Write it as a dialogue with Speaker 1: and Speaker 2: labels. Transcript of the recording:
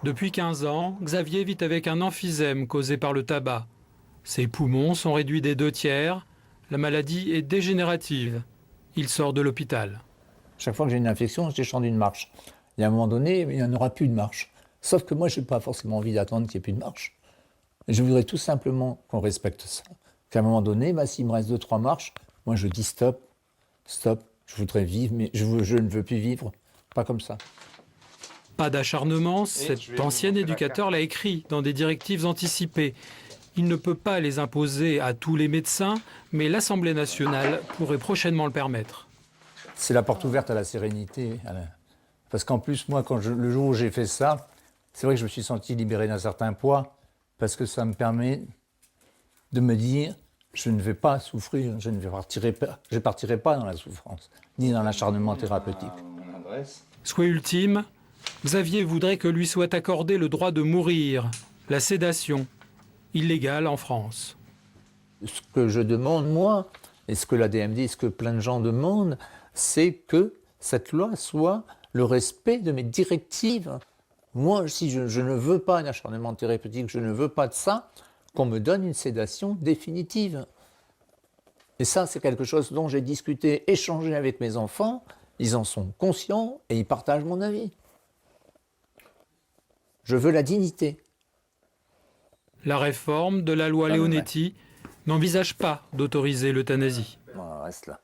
Speaker 1: Depuis 15 ans, Xavier vit avec un emphysème causé par le tabac. Ses poumons sont réduits des 2/3. La maladie est dégénérative. Il sort de l'hôpital.
Speaker 2: Chaque fois que j'ai une infection, je descends d'une marche. Et à un moment donné, il n'y en aura plus de marche. Sauf que moi, je n'ai pas forcément envie d'attendre qu'il n'y ait plus de marche. Je voudrais tout simplement qu'on respecte ça. Qu'à un moment donné, s'il me reste 2-3 marches, moi je dis stop, stop, je voudrais vivre, mais je ne veux plus vivre. Pas comme ça.
Speaker 1: Pas d'acharnement, cet ancien éducateur l'a écrit dans des directives anticipées. Il ne peut pas les imposer à tous les médecins, mais l'Assemblée nationale pourrait prochainement le permettre.
Speaker 2: C'est la porte ouverte à la sérénité. Parce qu'en plus, moi, le jour où j'ai fait ça, c'est vrai que je me suis senti libéré d'un certain poids, parce que ça me permet de me dire, je ne vais pas souffrir, je ne partirai pas dans la souffrance, ni dans l'acharnement thérapeutique.
Speaker 1: Souhait ultime, Xavier voudrait que lui soit accordé le droit de mourir, la sédation, illégale en France.
Speaker 2: Ce que je demande, moi, et ce que l'ADM dit, ce que plein de gens demandent, c'est que cette loi soit le respect de mes directives. Moi, si je ne veux pas un acharnement thérapeutique, je ne veux pas de ça, qu'on me donne une sédation définitive. Et ça, c'est quelque chose dont j'ai discuté, échangé avec mes enfants. Ils en sont conscients et ils partagent mon avis. Je veux la dignité.
Speaker 1: La réforme de la loi Leonetti n'envisage pas d'autoriser l'euthanasie.
Speaker 2: On reste là.